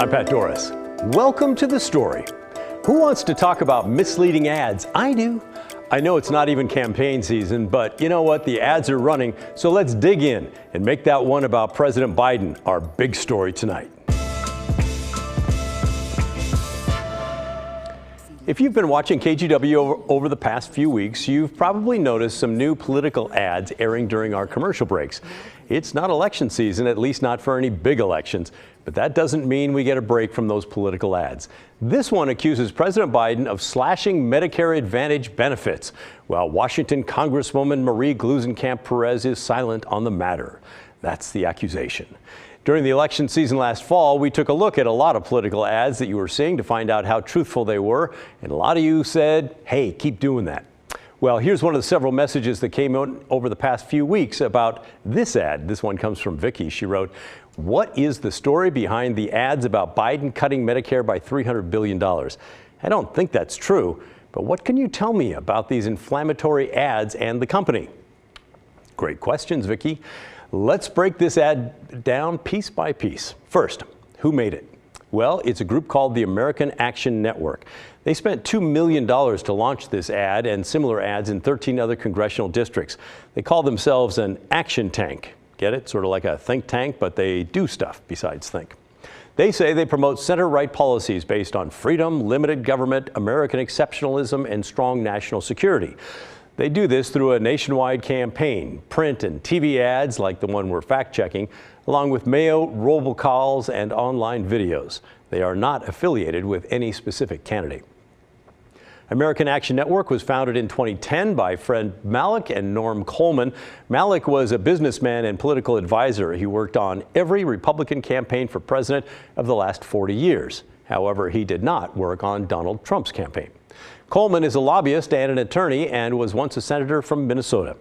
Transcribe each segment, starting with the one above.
I'm Pat Doris. Welcome to The Story. Who wants to talk about misleading ads? I do. I know it's not even campaign season, but you know what? The ads are running, so let's dig in and make that one about President Biden our big story tonight. If you've been watching KGW over the past few weeks, you've probably noticed some new political ads airing during our commercial breaks. It's not election season, at least not for any big elections, but that doesn't mean we get a break from those political ads. This one accuses President Biden of slashing Medicare Advantage benefits, while Washington Congresswoman Gluesenkamp Perez is silent on the matter. That's the accusation. During the election season last fall, we took a look at a lot of political ads that you were seeing to find out how truthful they were, and a lot of you said, hey, keep doing that. Well, here's one of the several messages that came out over the past few weeks about this ad. This one comes from Vicky. She wrote, "What is the story behind the ads about Biden cutting Medicare by $300 billion? I don't think that's true, but what can you tell me about these inflammatory ads and the company?" Great questions, Vicky. Let's break this ad down piece by piece. First, who made it? Well, it's a group called the American Action Network. They spent $2 million to launch this ad and similar ads in 13 other congressional districts. They call themselves an action tank. Get it? Sort of like a think tank, but they do stuff besides think. They say they promote center-right policies based on freedom, limited government, American exceptionalism, and strong national security. They do this through a nationwide campaign, print and TV ads like the one we're fact-checking, along with mail, robocalls, and online videos. They are not affiliated with any specific candidate. American Action Network was founded in 2010 by Fred Malek and Norm Coleman. Malek was a businessman and political advisor. He worked on every Republican campaign for president of the last 40 years. However, he did not work on Donald Trump's campaign. Coleman is a lobbyist and an attorney and was once a senator from Minnesota.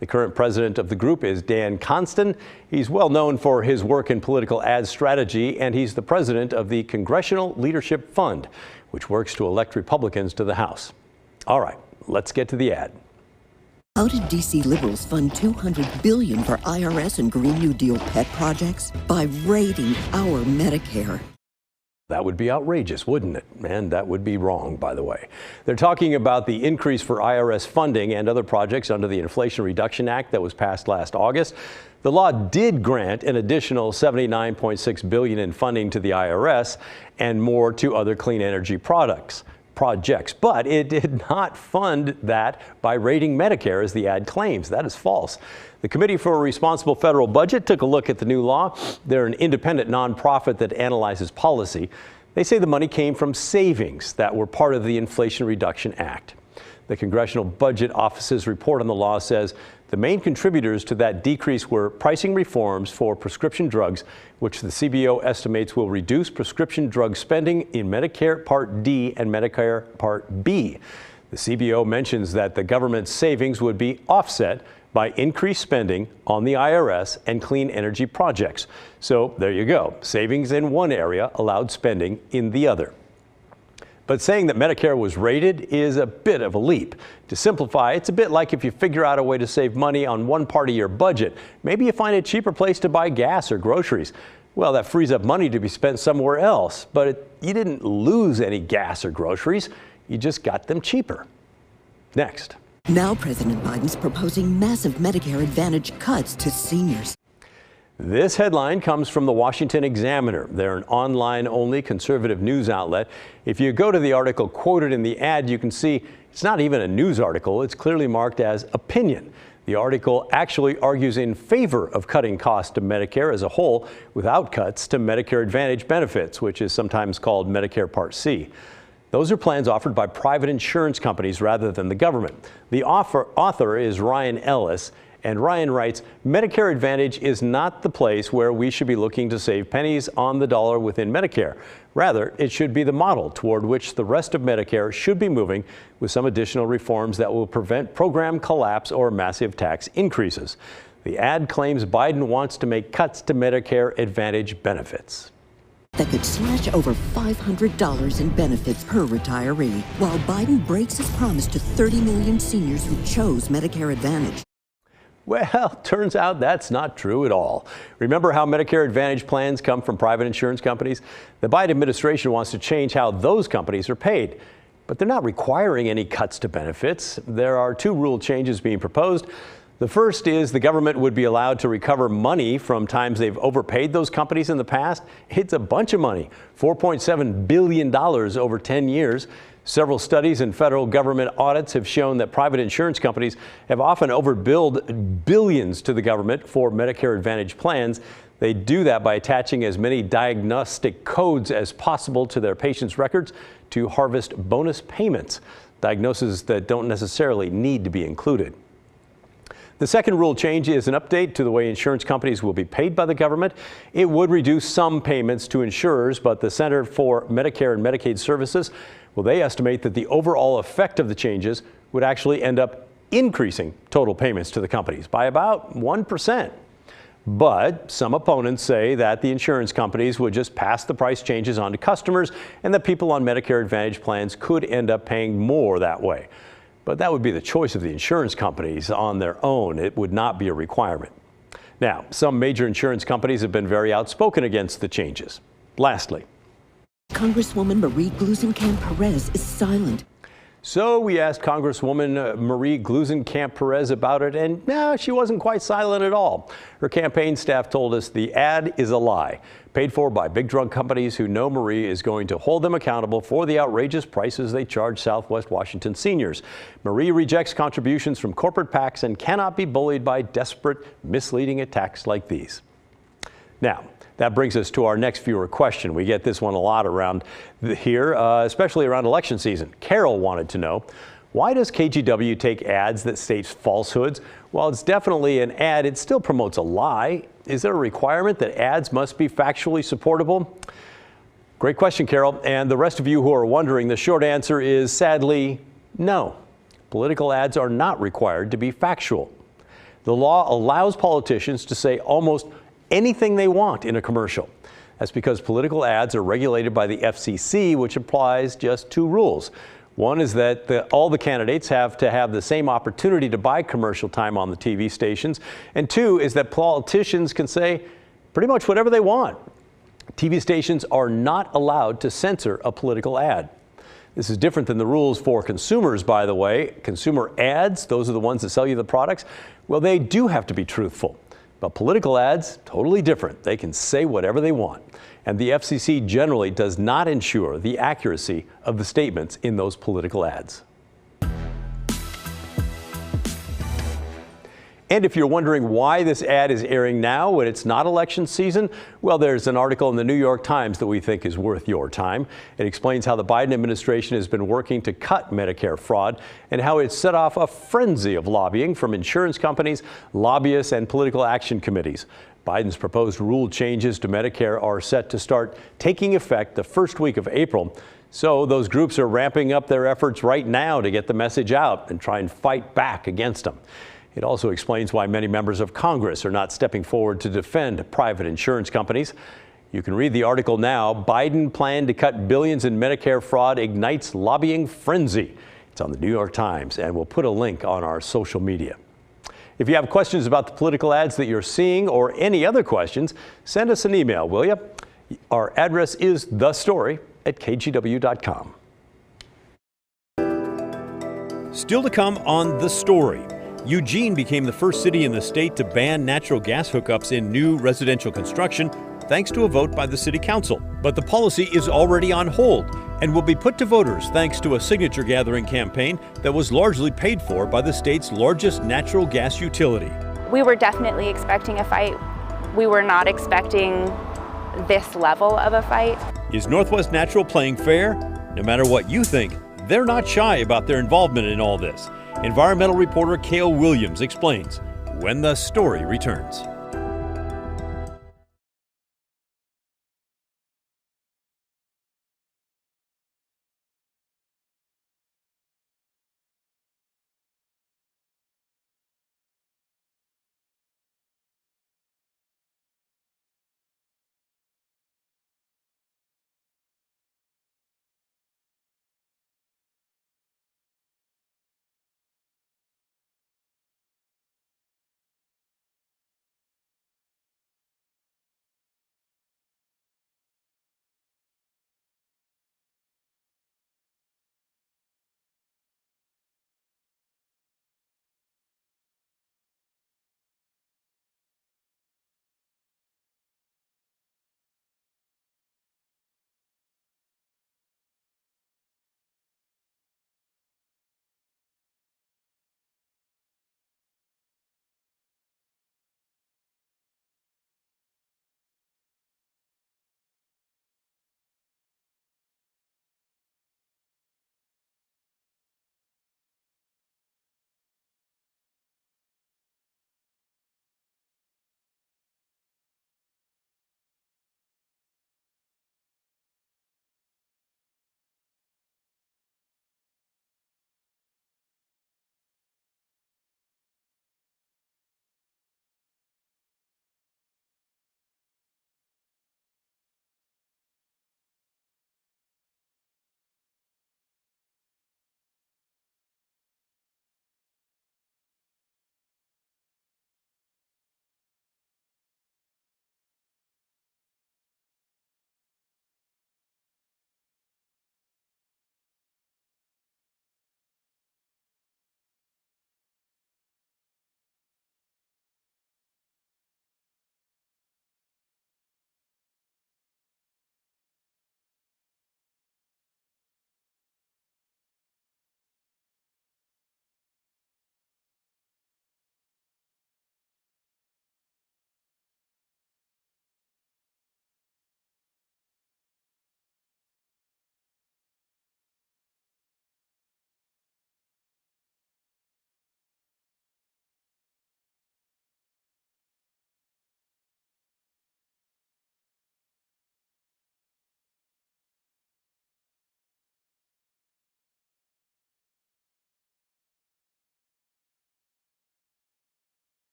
The current president of the group is Dan Constan. He's well known for his work in political ad strategy, and he's the president of the Congressional Leadership Fund, which works to elect Republicans to the House. All right, let's get to the ad. How did D.C. liberals fund $200 billion for IRS and Green New Deal pet projects? By raiding our Medicare. That would be outrageous, wouldn't it? And that would be wrong, by the way. They're talking about the increase for IRS funding and other projects under the Inflation Reduction Act that was passed last August. The law did grant an additional $79.6 billion in funding to the IRS and more to other clean energy projects, but it did not fund that by raiding Medicare, as the ad claims. That is false. The Committee for a Responsible Federal Budget took a look at the new law. They're an independent nonprofit that analyzes policy. They say the money came from savings that were part of the Inflation Reduction Act. The Congressional Budget Office's report on the law says the main contributors to that decrease were pricing reforms for prescription drugs, which the CBO estimates will reduce prescription drug spending in Medicare Part D and Medicare Part B. The CBO mentions that the government's savings would be offset by increased spending on the IRS and clean energy projects. So there you go. Savings in one area allowed spending in the other. But saying that Medicare was raided is a bit of a leap. To simplify, it's a bit like if you figure out a way to save money on one part of your budget. Maybe you find a cheaper place to buy gas or groceries. Well, that frees up money to be spent somewhere else. But you didn't lose any gas or groceries. You just got them cheaper. Next. Now President Biden's proposing massive Medicare Advantage cuts to seniors. This headline comes from the Washington Examiner. They're an online-only conservative news outlet. If you go to the article quoted in the ad, you can see it's not even a news article. It's clearly marked as opinion. The article actually argues in favor of cutting costs to Medicare as a whole without cuts to Medicare Advantage benefits, which is sometimes called Medicare Part C. Those are plans offered by private insurance companies rather than the government. The author is Ryan Ellis, and Ryan writes, Medicare Advantage is not the place where we should be looking to save pennies on the dollar within Medicare. Rather, it should be the model toward which the rest of Medicare should be moving, with some additional reforms that will prevent program collapse or massive tax increases. The ad claims Biden wants to make cuts to Medicare Advantage benefits. That could slash over $500 in benefits per retiree, while Biden breaks his promise to 30 million seniors who chose Medicare Advantage. Well, turns out that's not true at all. Remember how Medicare Advantage plans come from private insurance companies? The Biden administration wants to change how those companies are paid, but they're not requiring any cuts to benefits. There are two rule changes being proposed. The first is the government would be allowed to recover money from times they've overpaid those companies in the past. It's a bunch of money, $4.7 billion over 10 years. Several studies and federal government audits have shown that private insurance companies have often overbilled billions to the government for Medicare Advantage plans. They do that by attaching as many diagnostic codes as possible to their patients' records to harvest bonus payments, diagnoses that don't necessarily need to be included. The second rule change is an update to the way insurance companies will be paid by the government. It would reduce some payments to insurers, but the Center for Medicare and Medicaid Services, well, they estimate that the overall effect of the changes would actually end up increasing total payments to the companies by about 1%. But some opponents say that the insurance companies would just pass the price changes on to customers and that people on Medicare Advantage plans could end up paying more that way. But that would be the choice of the insurance companies on their own. It would not be a requirement. Now, some major insurance companies have been very outspoken against the changes. Lastly, Congresswoman Marie Gluesenkamp Perez is silent. so we asked Congresswoman Marie Gluesenkamp Perez about it, and no, she wasn't quite silent at all. Her campaign staff told us the ad is a lie, paid for by big drug companies who know Marie is going to hold them accountable for the outrageous prices they charge Southwest Washington seniors. Marie rejects contributions from corporate PACs and cannot be bullied by desperate, misleading attacks like these. Now, that brings us to our next viewer question. We get this one a lot around here, especially around election season. Carol wanted to know, why does KGW take ads that state falsehoods? While it's definitely an ad, it still promotes a lie. Is there a requirement that ads must be factually supportable? Great question, Carol. And the rest of you who are wondering, the short answer is sadly no. Political ads are not required to be factual. The law allows politicians to say almost anything they want in a commercial. That's because political ads are regulated by the FCC, which applies just two rules. One is that all the candidates have to have the same opportunity to buy commercial time on the TV stations. And two is that politicians can say pretty much whatever they want. TV stations are not allowed to censor a political ad. This is different than the rules for consumers, by the way. Consumer ads, those are the ones that sell you the products, well, they do have to be truthful. But political ads, totally different. They can say whatever they want. And the FCC generally does not ensure the accuracy of the statements in those political ads. And if you're wondering why this ad is airing now when it's not election season, well, there's an article in the New York Times that we think is worth your time. It explains how the Biden administration has been working to cut Medicare fraud and how it's set off a frenzy of lobbying from insurance companies, lobbyists, and political action committees. Biden's proposed rule changes to Medicare are set to start taking effect the first week of April. So those groups are ramping up their efforts right now to get the message out and try and fight back against them. It also explains why many members of Congress are not stepping forward to defend private insurance companies. You can read the article now. Biden plan to cut billions in Medicare fraud ignites lobbying frenzy. It's on the New York Times, and we'll put a link on our social media. If you have questions about the political ads that you're seeing or any other questions, send us an email, will you? Our address is thestory@kgw.com. Still to come on The Story. Eugene became the first city in the state to ban natural gas hookups in new residential construction, thanks to a vote by the city council. But the policy is already on hold and will be put to voters thanks to a signature gathering campaign that was largely paid for by the state's largest natural gas utility. We were definitely expecting a fight. We were not expecting this level of a fight. Is Northwest Natural playing fair? No matter what you think, they're not shy about their involvement in all this. Environmental reporter Cale Williams explains when The Story returns.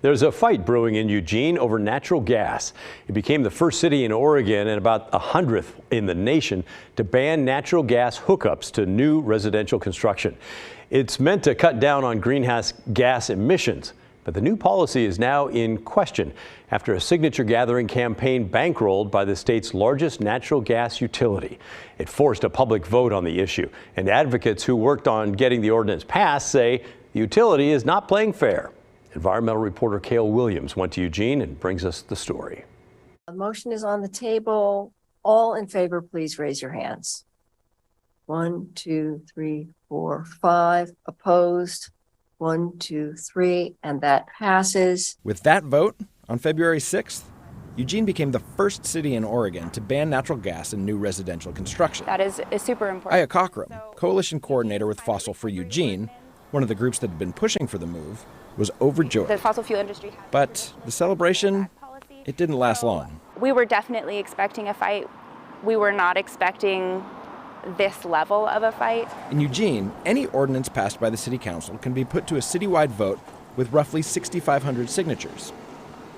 There's a fight brewing in Eugene over natural gas. It became the first city in Oregon and about 100th in the nation to ban natural gas hookups to new residential construction. It's meant to cut down on greenhouse gas emissions, but the new policy is now in question after a signature gathering campaign bankrolled by the state's largest natural gas utility. It forced a public vote on the issue, and advocates who worked on getting the ordinance passed say the utility is not playing fair. Environmental reporter Cale Williams went to Eugene and brings us the story. The motion is on the table. All in favor, please raise your hands. 1, 2, 3, 4, 5. Opposed? 1, 2, 3, and that passes. With that vote, on February 6th, Eugene became the first city in Oregon to ban natural gas in new residential construction. That is super important. Aya Cockrum, coalition coordinator with Fossil Free Eugene, one of the groups that had been pushing for the move, was overjoyed. The fossil fuel industry. But the celebration, it didn't last long. We were definitely expecting a fight. We were not expecting this level of a fight. In Eugene, any ordinance passed by the city council can be put to a citywide vote with roughly 6,500 signatures.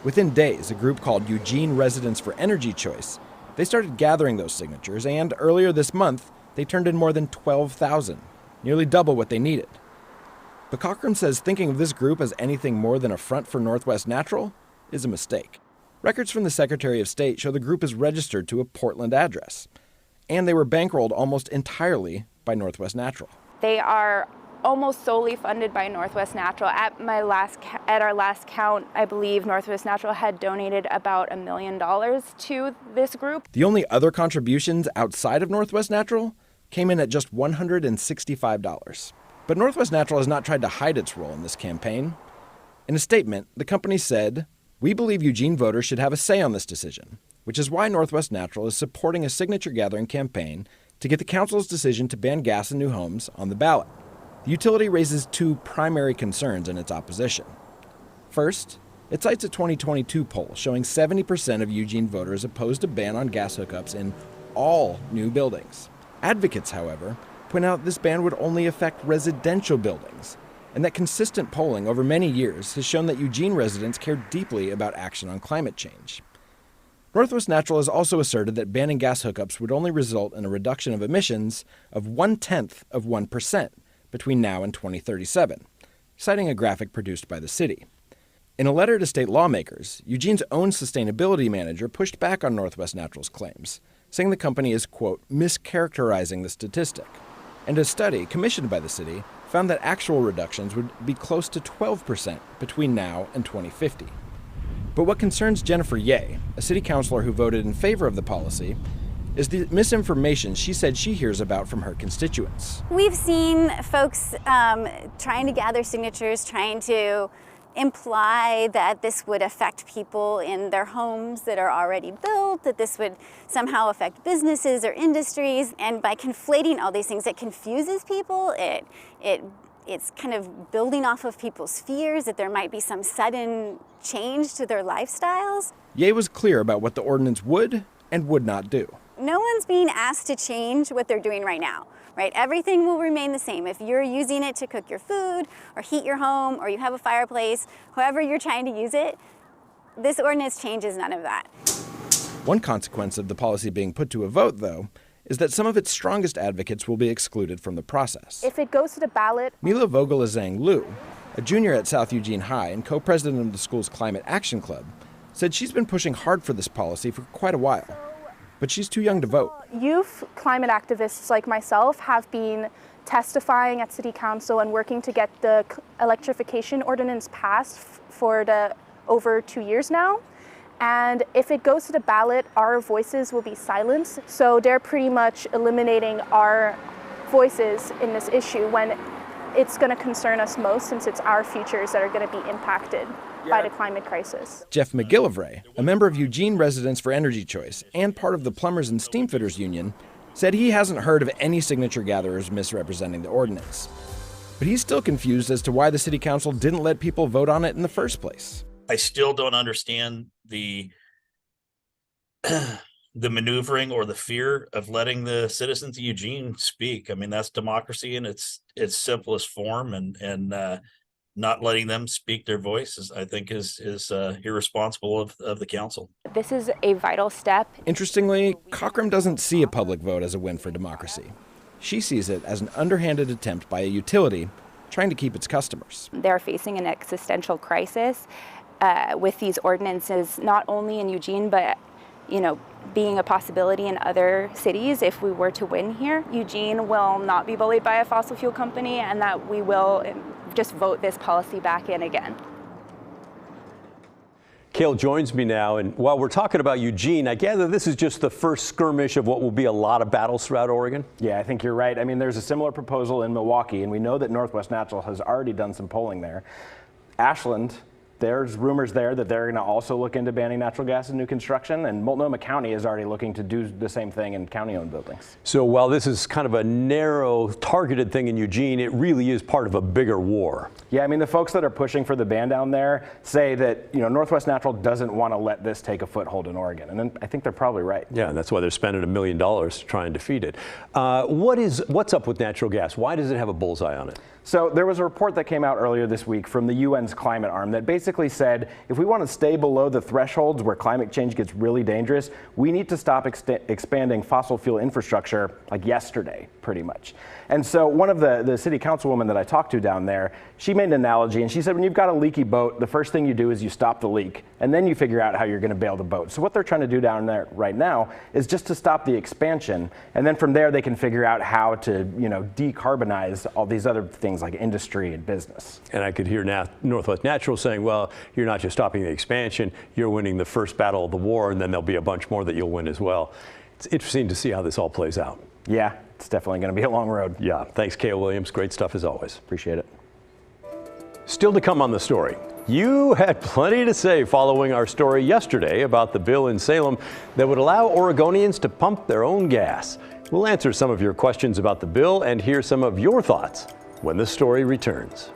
Within days, a group called Eugene Residents for Energy Choice, they started gathering those signatures, and earlier this month, they turned in more than 12,000, nearly double what they needed. But Cockrum says thinking of this group as anything more than a front for Northwest Natural is a mistake. Records from the Secretary of State show the group is registered to a Portland address, and they were bankrolled almost entirely by Northwest Natural. They are almost solely funded by Northwest Natural. At our last count, I believe Northwest Natural had donated about $1 million to this group. The only other contributions outside of Northwest Natural came in at just $165. But Northwest Natural has not tried to hide its role in this campaign. In a statement, the company said, "We believe Eugene voters should have a say on this decision, which is why Northwest Natural is supporting a signature gathering campaign to get the council's decision to ban gas in new homes on the ballot." The utility raises two primary concerns in its opposition. First, it cites a 2022 poll showing 70% of Eugene voters opposed a ban on gas hookups in all new buildings. Advocates, however, point out this ban would only affect residential buildings, and that consistent polling over many years has shown that Eugene residents care deeply about action on climate change. Northwest Natural has also asserted that banning gas hookups would only result in a reduction of emissions of 0.1% between now and 2037, citing a graphic produced by the city. In a letter to state lawmakers, Eugene's own sustainability manager pushed back on Northwest Natural's claims, saying the company is, quote, mischaracterizing the statistic. And a study commissioned by the city found that actual reductions would be close to 12% between now and 2050. But what concerns Jennifer Ye, a city councilor who voted in favor of the policy, is the misinformation she said she hears about from her constituents. We've seen folks trying to gather signatures, trying to imply that this would affect people in their homes that are already built, that this would somehow affect businesses or industries. And by conflating all these things, it confuses people. It's kind of building off of people's fears that there might be some sudden change to their lifestyles. Ye was clear about what the ordinance would and would not do. No one's being asked to change what they're doing right now, right? Everything will remain the same. If you're using it to cook your food or heat your home or you have a fireplace, however you're trying to use it, this ordinance changes none of that. One consequence of the policy being put to a vote, though, is that some of its strongest advocates will be excluded from the process. If it goes to the ballot... Mila Vogelazang Liu, a junior at South Eugene High and co-president of the school's Climate Action Club, said she's been pushing hard for this policy for quite a while. But she's too young to vote. Youth climate activists like myself have been testifying at City Council and working to get the electrification ordinance passed for over 2 years now. And if it goes to the ballot, our voices will be silenced. So they're pretty much eliminating our voices in this issue when it's going to concern us most, since it's our futures that are going to be impacted by the climate crisis. Jeff McGillivray, a member of Eugene Residents for Energy Choice and part of the Plumbers and Steamfitters Union, said he hasn't heard of any signature gatherers misrepresenting the ordinance. But he's still confused as to why the city council didn't let people vote on it in the first place. I still don't understand the maneuvering or the fear of letting the citizens of Eugene speak. I mean, that's democracy in its simplest form, and not letting them speak their voice is, I think, is irresponsible of the council. This is a vital step. Interestingly, Cockrum doesn't see a public vote as a win for democracy. She sees it as an underhanded attempt by a utility trying to keep its customers. They're facing an existential crisis with these ordinances, not only in Eugene, but being a possibility in other cities if we were to win here. Eugene will not be bullied by a fossil fuel company, and that we will just vote this policy back in again. Cale joins me now, and while we're talking about Eugene, I gather this is just the first skirmish of what will be a lot of battles throughout Oregon? Yeah, I think you're right. I mean, there's a similar proposal in Milwaukee, and we know that Northwest Natural has already done some polling there. Ashland, there's rumors there that they're going to also look into banning natural gas in new construction, and Multnomah County is already looking to do the same thing in county-owned buildings. So while this is kind of a narrow, targeted thing in Eugene, it really is part of a bigger war. Yeah, I mean, the folks that are pushing for the ban down there say that, Northwest Natural doesn't want to let this take a foothold in Oregon, and then I think they're probably right. Yeah, and that's why they're spending $1 million to try and defeat it. What's up with natural gas? Why does it have a bullseye on it? So there was a report that came out earlier this week from the UN's climate arm that basically said if we want to stay below the thresholds where climate change gets really dangerous, we need to stop expanding fossil fuel infrastructure like yesterday, pretty much. And so one of the city councilwoman that I talked to down there, she made an analogy, and she said when you've got a leaky boat, the first thing you do is you stop the leak, and then you figure out how you're going to bail the boat. So what they're trying to do down there right now is just to stop the expansion, and then from there they can figure out how to decarbonize all these other things like industry and business. And I could hear now Northwest Natural saying, well, you're not just stopping the expansion, you're winning the first battle of the war, and then there'll be a bunch more that you'll win as well. It's interesting to see how this all plays out. Yeah, it's definitely going to be a long road. Yeah, thanks, Cale Williams. Great stuff as always. Appreciate it. Still to come on the story. You had plenty to say following our story yesterday about the bill in Salem that would allow Oregonians to pump their own gas. We'll answer some of your questions about the bill and hear some of your thoughts when the story returns.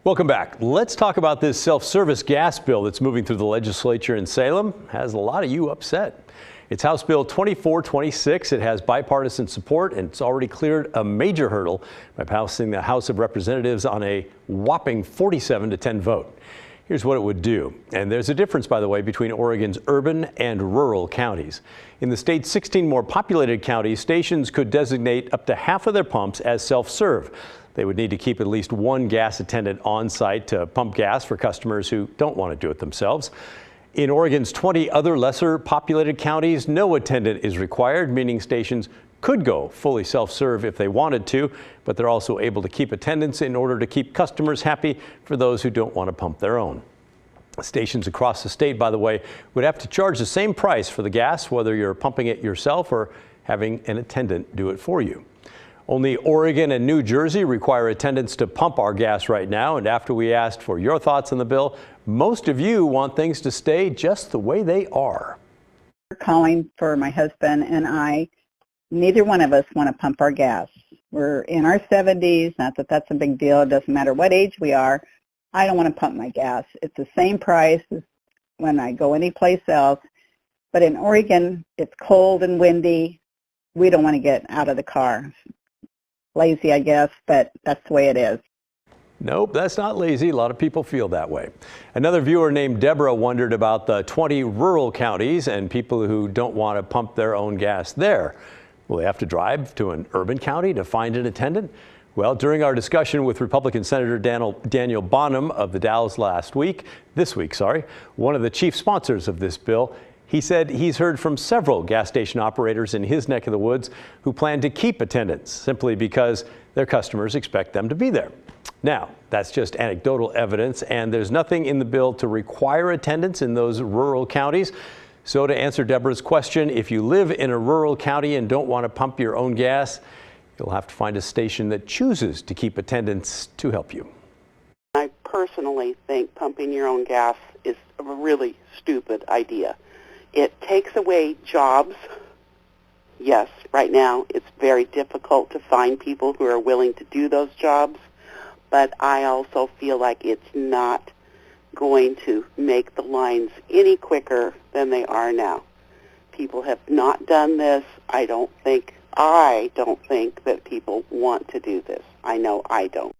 Welcome back. Let's talk about this self-service gas bill that's moving through the legislature in Salem. Has a lot of you upset. It's House Bill 2426. It has bipartisan support, and it's already cleared a major hurdle by passing the House of Representatives on a whopping 47-10 vote. Here's what it would do. And there's a difference, by the way, between Oregon's urban and rural counties. In the state's 16 more populated counties, stations could designate up to half of their pumps as self-serve. They would need to keep at least one gas attendant on site to pump gas for customers who don't want to do it themselves. In Oregon's 20 other lesser populated counties, no attendant is required, meaning stations could go fully self-serve if they wanted to, but they're also able to keep attendants in order to keep customers happy for those who don't want to pump their own. Stations across the state, by the way, would have to charge the same price for the gas, whether you're pumping it yourself or having an attendant do it for you. Only Oregon and New Jersey require attendants to pump our gas right now, and after we asked for your thoughts on the bill, most of you want things to stay just the way they are. Calling for my husband and I. Neither one of us want to pump our gas. We're in our 70s, not that that's a big deal. It doesn't matter what age we are. I don't want to pump my gas. It's the same price as when I go anyplace else. But in Oregon, it's cold and windy. We don't want to get out of the car. Lazy, I guess, but that's the way it is. Nope, that's not lazy. A lot of people feel that way. Another viewer named Deborah wondered about the 20 rural counties and people who don't want to pump their own gas there. Will they have to drive to an urban county to find an attendant? Well, during our discussion with Republican Senator Daniel Bonham of the Dalles this week, one of the chief sponsors of this bill, he said he's heard from several gas station operators in his neck of the woods who plan to keep attendants simply because their customers expect them to be there. Now, that's just anecdotal evidence, and there's nothing in the bill to require attendance in those rural counties. So to answer Deborah's question, if you live in a rural county and don't want to pump your own gas, you'll have to find a station that chooses to keep attendants to help you. I personally think pumping your own gas is a really stupid idea. It takes away jobs. Yes, right now it's very difficult to find people who are willing to do those jobs, but I also feel like it's not going to make the lines any quicker than they are now. People have not done this. I don't think that people want to do this. I know I don't.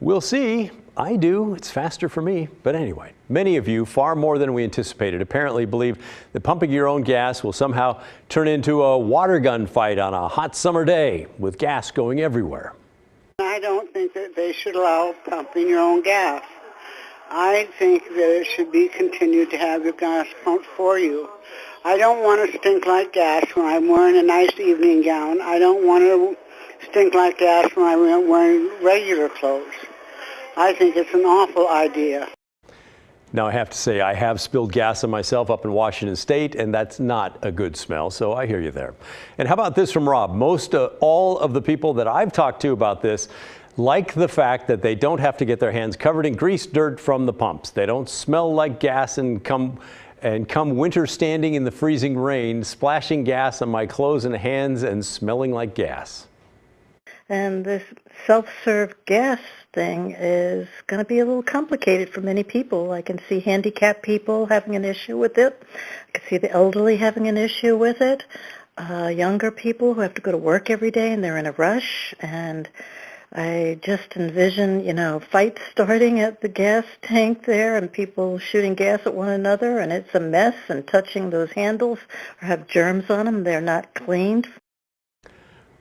We'll see. I do. It's faster for me. But anyway, many of you, far more than we anticipated, apparently believe that pumping your own gas will somehow turn into a water gun fight on a hot summer day with gas going everywhere. I don't think that they should allow pumping your own gas. I think that it should be continued to have your gas pumped for you. I don't want to stink like gas when I'm wearing a nice evening gown. I don't want to stink like gas when I'm wearing regular clothes. I think it's an awful idea. Now, I have to say, I have spilled gas on myself up in Washington State, and that's not a good smell, so I hear you there. And how about this from Rob? Most all of the people that I've talked to about this like the fact that they don't have to get their hands covered in grease dirt from the pumps. They don't smell like gas and come winter standing in the freezing rain, splashing gas on my clothes and hands and smelling like gas. And this self-serve gas thing is going to be a little complicated for many people. I can see handicapped people having an issue with it. I can see the elderly having an issue with it. Younger people who have to go to work every day and they're in a rush. And I just envision, fights starting at the gas tank there and people shooting gas at one another, and it's a mess, and touching those handles or have germs on them, they're not cleaned.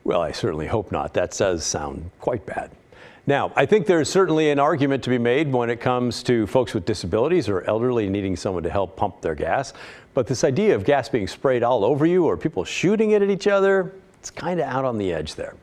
Well, I certainly hope not. That does sound quite bad. Now, I think there's certainly an argument to be made when it comes to folks with disabilities or elderly needing someone to help pump their gas. But this idea of gas being sprayed all over you or people shooting it at each other, it's kind of out on the edge there.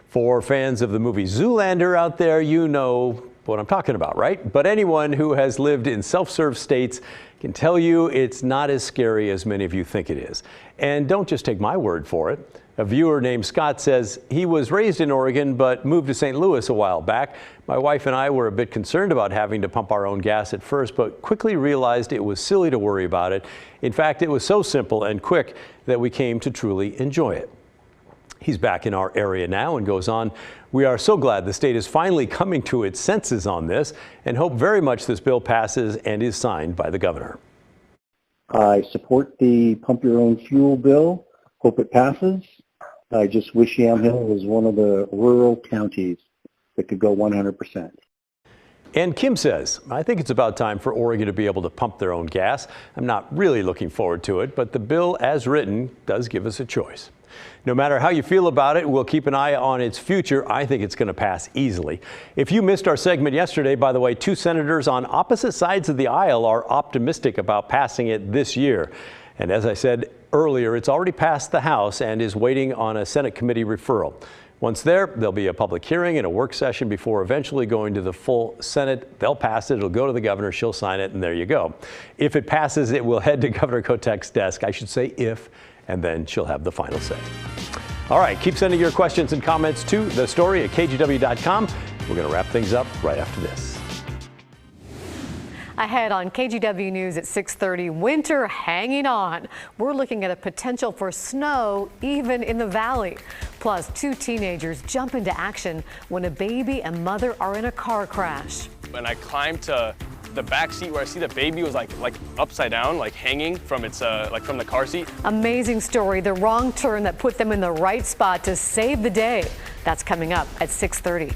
For fans of the movie Zoolander out there, you know what I'm talking about, right? But anyone who has lived in self-serve states can tell you it's not as scary as many of you think it is. And don't just take my word for it. A viewer named Scott says he was raised in Oregon but moved to St. Louis a while back. My wife and I were a bit concerned about having to pump our own gas at first, but quickly realized it was silly to worry about it. In fact, it was so simple and quick that we came to truly enjoy it. He's back in our area now and goes on, "We are so glad the state is finally coming to its senses on this and hope very much this bill passes and is signed by the governor." I support the pump your own fuel bill. Hope it passes. I just wish Yamhill was one of the rural counties that could go 100%. And Kim says, I think it's about time for Oregon to be able to pump their own gas. I'm not really looking forward to it, but the bill as written does give us a choice. No matter how you feel about it, we'll keep an eye on its future. I think it's going to pass easily. If you missed our segment yesterday, by the way, two senators on opposite sides of the aisle are optimistic about passing it this year. And as I said earlier, it's already passed the House and is waiting on a Senate committee referral. Once there, there'll be a public hearing and a work session before eventually going to the full Senate. They'll pass it. It'll go to the governor. She'll sign it, and there you go. If it passes, it will head to Governor Kotek's desk. I should say if, and then she'll have the final say. All right, keep sending your questions and comments to thestory@kgw.com. We're going to wrap things up right after this. Ahead on KGW News at 6:30, winter hanging on. We're looking at a potential for snow even in the valley. Plus, two teenagers jump into action when a baby and mother are in a car crash. When I climbed to the back seat where I see the baby was like upside down, like hanging from its from the car seat. Amazing story, the wrong turn that put them in the right spot to save the day. That's coming up at 6:30.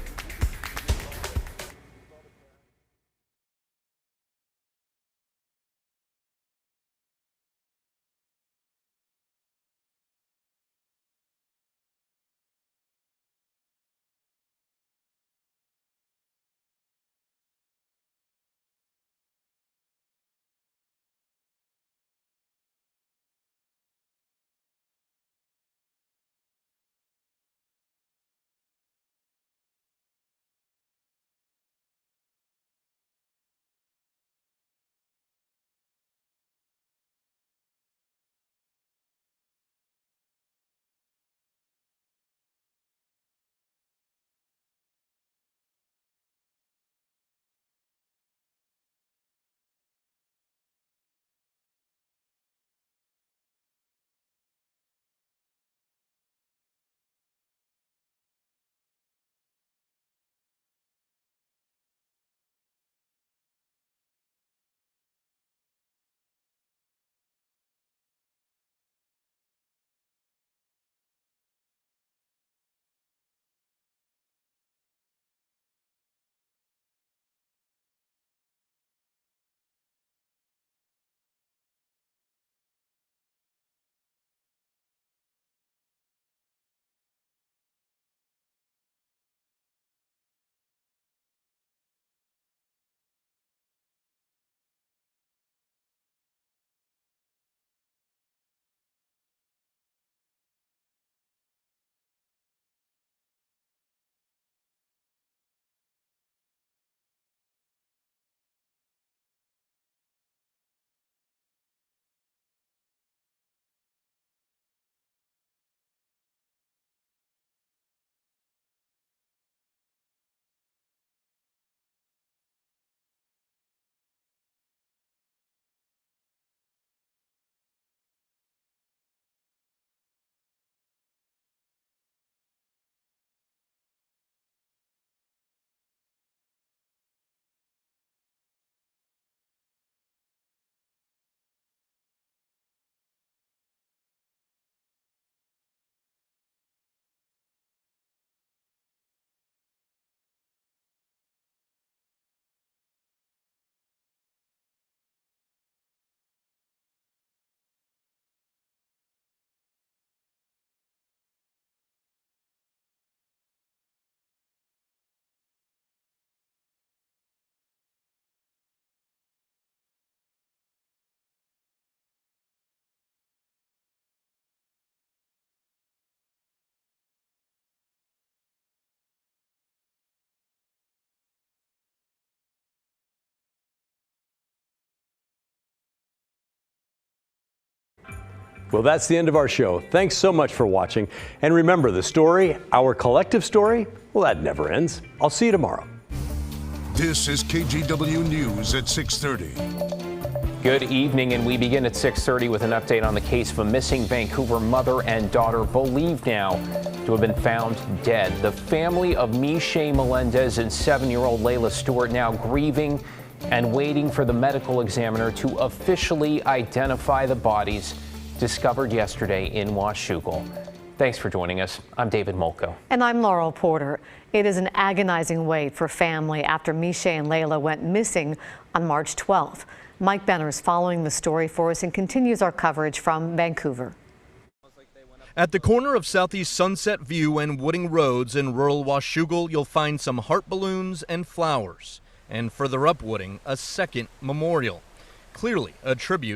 Well, that's the end of our show. Thanks so much for watching. And remember, the story, our collective story, well, that never ends. I'll see you tomorrow. This is KGW News at 6:30. Good evening, and we begin at 6:30 with an update on the case of a missing Vancouver mother and daughter believed now to have been found dead. The family of Miche Melendez and 7-year-old Layla Stewart now grieving and waiting for the medical examiner to officially identify the bodies discovered yesterday in Washougal. Thanks for joining us. I'm David Molko. And I'm Laurel Porter. It is an agonizing wait for family after Misha and Layla went missing on March 12th. Mike Benner is following the story for us and continues our coverage from Vancouver. At the corner of Southeast Sunset View and Wooding Roads in rural Washougal, you'll find some heart balloons and flowers. And further up Wooding, a second memorial. Clearly a tribute